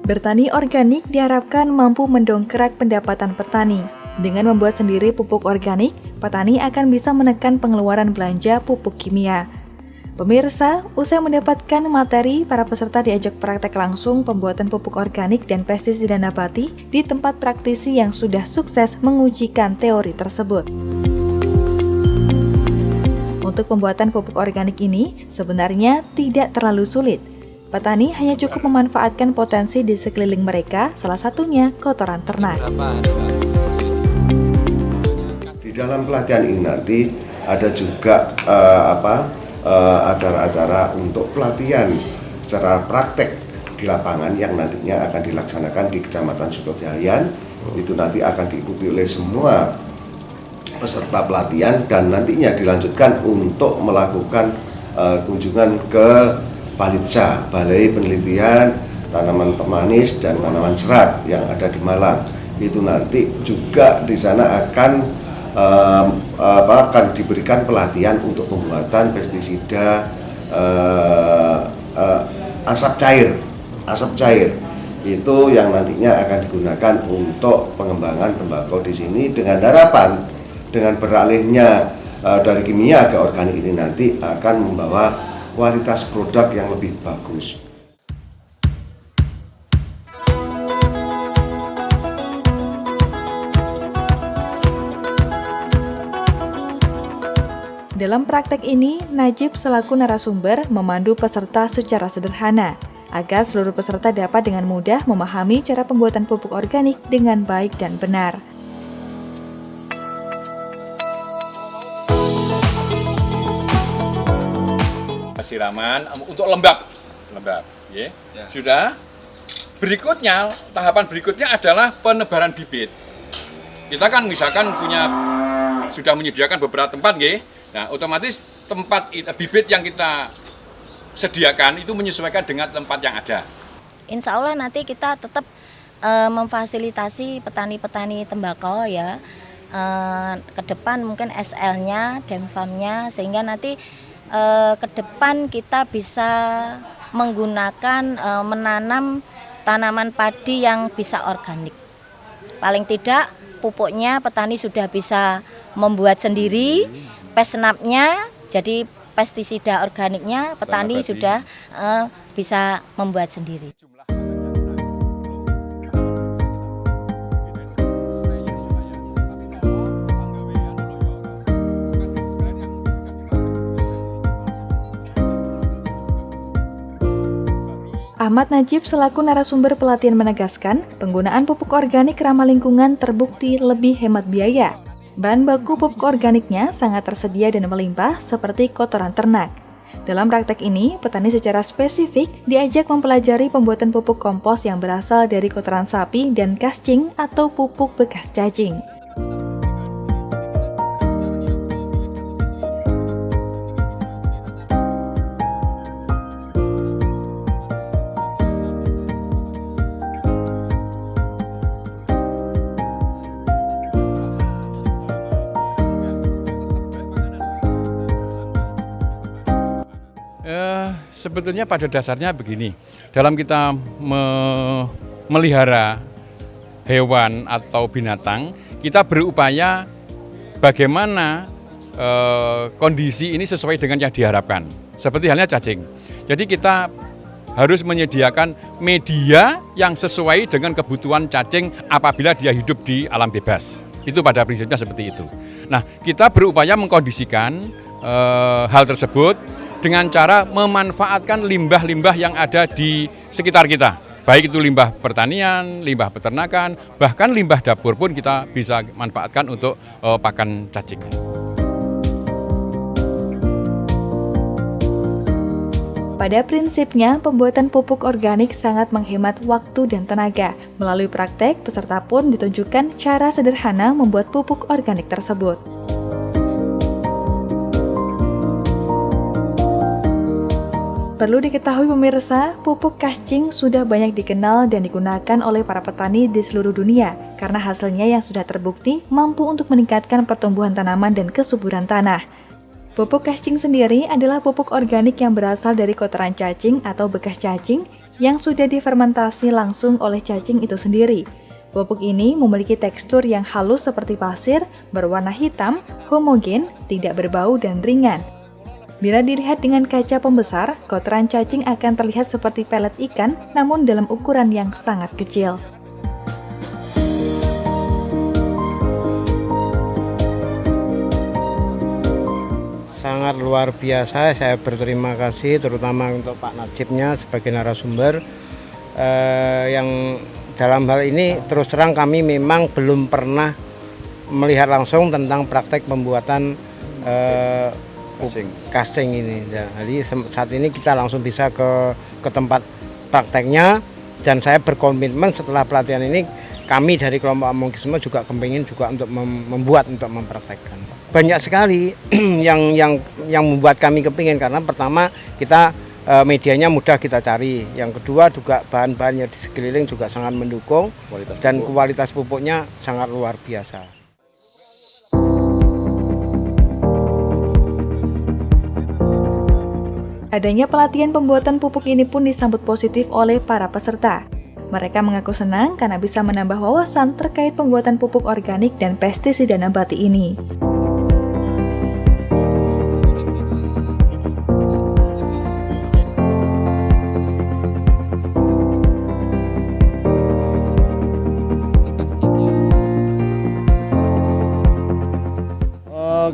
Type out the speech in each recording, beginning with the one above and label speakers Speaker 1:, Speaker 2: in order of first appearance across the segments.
Speaker 1: Bertani organik diharapkan mampu mendongkrak pendapatan petani. Dengan membuat sendiri pupuk organik, petani akan bisa menekan pengeluaran belanja pupuk kimia. Pemirsa, usai mendapatkan materi, para peserta diajak praktek langsung pembuatan pupuk organik dan pestisida nabati di tempat praktisi yang sudah sukses mengujikan teori tersebut. Untuk pembuatan pupuk organik ini sebenarnya tidak terlalu sulit. Petani hanya cukup memanfaatkan potensi di sekeliling mereka, salah satunya kotoran ternak.
Speaker 2: Di dalam pelatihan ini nanti ada juga acara-acara untuk pelatihan secara praktek di lapangan yang nantinya akan dilaksanakan di Kecamatan Sutojayan. Itu nanti akan diikuti oleh semua peserta pelatihan dan nantinya dilanjutkan untuk melakukan kunjungan ke Balitsa, Balai Penelitian Tanaman Pemanis dan Tanaman Serat yang ada di Malang. Itu nanti juga di sana akan diberikan pelatihan untuk pembuatan pestisida asap cair. Itu yang nantinya akan digunakan untuk pengembangan tembakau di sini dengan harapan dengan beralihnya dari kimia ke organik ini nanti akan membawa kualitas produk yang lebih bagus.
Speaker 1: Dalam praktek ini, Najib selaku narasumber memandu peserta secara sederhana, agar seluruh peserta dapat dengan mudah memahami cara pembuatan pupuk organik dengan baik dan benar.
Speaker 3: Siraman untuk lembab, ya. Sudah. Berikutnya, tahapan berikutnya adalah penebaran bibit. Kita kan misalkan sudah menyediakan beberapa tempat, ya. Nah, otomatis tempat bibit yang kita sediakan itu menyesuaikan dengan tempat yang ada.
Speaker 4: Insya Allah nanti kita tetap memfasilitasi petani-petani tembakau ya. Ke depan mungkin SL-nya, Demfarmnya, sehingga nanti ke depan kita bisa menggunakan menanam tanaman padi yang bisa organik. Paling tidak pupuknya petani sudah bisa membuat sendiri, pesnapnya jadi pestisida organiknya petani sudah bisa membuat sendiri.
Speaker 1: Ahmad Najib selaku narasumber pelatihan menegaskan, penggunaan pupuk organik ramah lingkungan terbukti lebih hemat biaya. Bahan baku pupuk organiknya sangat tersedia dan melimpah seperti kotoran ternak. Dalam praktek ini, petani secara spesifik diajak mempelajari pembuatan pupuk kompos yang berasal dari kotoran sapi dan kascing atau pupuk bekas cacing.
Speaker 3: Sebetulnya pada dasarnya begini, dalam kita memelihara hewan atau binatang, kita berupaya bagaimana kondisi ini sesuai dengan yang diharapkan. Seperti halnya cacing. Jadi kita harus menyediakan media yang sesuai dengan kebutuhan cacing apabila dia hidup di alam bebas. Itu pada prinsipnya seperti itu. Nah, kita berupaya mengkondisikan hal tersebut dengan cara memanfaatkan limbah-limbah yang ada di sekitar kita. Baik itu limbah pertanian, limbah peternakan, bahkan limbah dapur pun kita bisa manfaatkan untuk pakan cacing.
Speaker 1: Pada prinsipnya, pembuatan pupuk organik sangat menghemat waktu dan tenaga. Melalui praktek, peserta pun ditunjukkan cara sederhana membuat pupuk organik tersebut. Perlu diketahui pemirsa, pupuk kascing sudah banyak dikenal dan digunakan oleh para petani di seluruh dunia karena hasilnya yang sudah terbukti mampu untuk meningkatkan pertumbuhan tanaman dan kesuburan tanah. Pupuk cacing sendiri adalah pupuk organik yang berasal dari kotoran cacing atau bekas cacing yang sudah difermentasi langsung oleh cacing itu sendiri. Pupuk ini memiliki tekstur yang halus seperti pasir, berwarna hitam, homogen, tidak berbau, dan ringan. Bila dilihat dengan kaca pembesar, kotoran cacing akan terlihat seperti pelet ikan, namun dalam ukuran yang sangat kecil.
Speaker 5: Sangat luar biasa, saya berterima kasih terutama untuk Pak Najibnya sebagai narasumber yang dalam hal ini terus terang kami memang belum pernah melihat langsung tentang praktek pembuatan casting ini. Jadi saat ini kita langsung bisa ke tempat prakteknya, dan saya berkomitmen setelah pelatihan ini kami dari kelompok Amongkisme juga kepingin juga untuk membuat, untuk mempraktekkan. Banyak sekali yang membuat kami kepingin, karena pertama kita medianya mudah kita cari, yang kedua juga bahan-bahannya di sekeliling juga sangat mendukung, dan kualitas pupuknya sangat luar biasa.
Speaker 1: Adanya pelatihan pembuatan pupuk ini pun disambut positif oleh para peserta. Mereka mengaku senang karena bisa menambah wawasan terkait pembuatan pupuk organik dan pestisida nabati ini.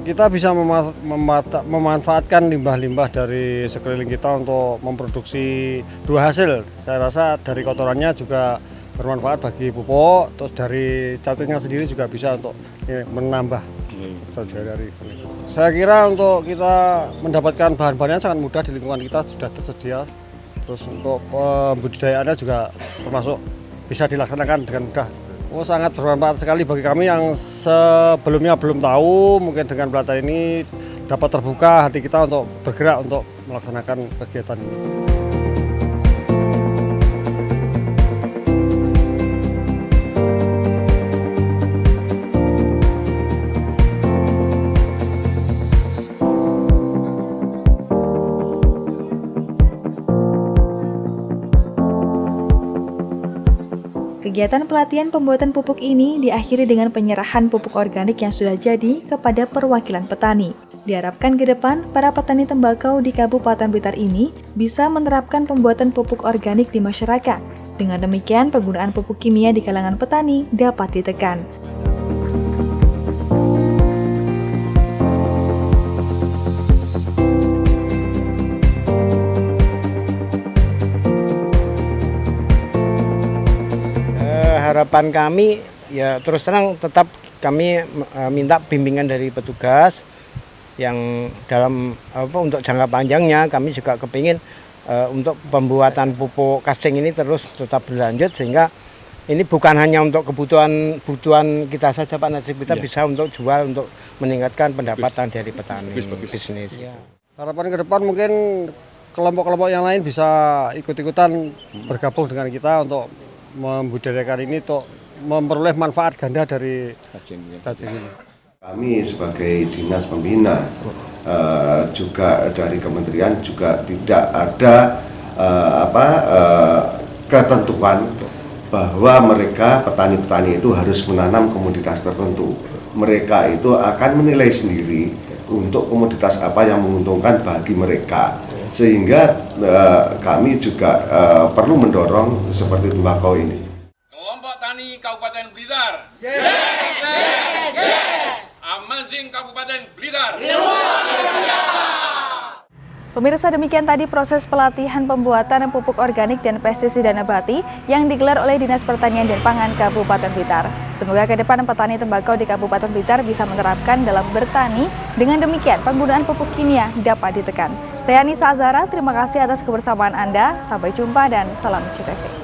Speaker 6: Kita bisa memanfaatkan limbah-limbah dari sekeliling kita untuk memproduksi dua hasil. Saya rasa dari kotorannya juga bermanfaat bagi pupuk, terus dari cacingnya sendiri juga bisa untuk menambah. Saya kira untuk kita mendapatkan bahan-bahannya sangat mudah, di lingkungan kita sudah tersedia. Terus untuk pembudidayaannya juga termasuk bisa dilaksanakan dengan mudah. Sangat bermanfaat sekali bagi kami yang sebelumnya belum tahu. Mungkin dengan pelatihan ini dapat terbuka hati kita untuk bergerak untuk melaksanakan kegiatan ini.
Speaker 1: Kegiatan pelatihan pembuatan pupuk ini diakhiri dengan penyerahan pupuk organik yang sudah jadi kepada perwakilan petani. Diharapkan ke depan, para petani tembakau di Kabupaten Blitar ini bisa menerapkan pembuatan pupuk organik di masyarakat. Dengan demikian, penggunaan pupuk kimia di kalangan petani dapat ditekan.
Speaker 5: Harapan kami ya terus terang tetap kami minta bimbingan dari petugas yang dalam untuk jangka panjangnya kami juga kepingin untuk pembuatan pupuk casting ini terus tetap berlanjut, sehingga ini bukan hanya untuk kebutuhan kita saja Pak Najib, kita bisa untuk jual, untuk meningkatkan pendapatan dari petani bisnis. Ya.
Speaker 6: Harapan ke depan mungkin kelompok-kelompok yang lain bisa ikut-ikutan bergabung dengan kita untuk membudidayakan ini, untuk memperoleh manfaat ganda dari cacing ini.
Speaker 2: Kami sebagai dinas pembina juga dari kementerian juga tidak ada ketentuan bahwa mereka petani-petani itu harus menanam komoditas tertentu. Mereka itu akan menilai sendiri untuk komoditas apa yang menguntungkan bagi mereka. Sehingga kami juga perlu mendorong seperti tembakau ini.
Speaker 3: Kelompok Tani Kabupaten Blitar.
Speaker 7: Yes, yes, yes.
Speaker 3: Amazing Kabupaten Blitar.
Speaker 1: Pemirsa, demikian tadi proses pelatihan pembuatan pupuk organik dan pestisida nabati yang digelar oleh Dinas Pertanian dan Pangan Kabupaten Blitar. Semoga ke depan petani tembakau di Kabupaten Blitar bisa menerapkan dalam bertani. Dengan demikian, penggunaan pupuk kimia dapat ditekan. Saya Nisa Azhara, terima kasih atas kebersamaan Anda. Sampai jumpa dan salam CTV.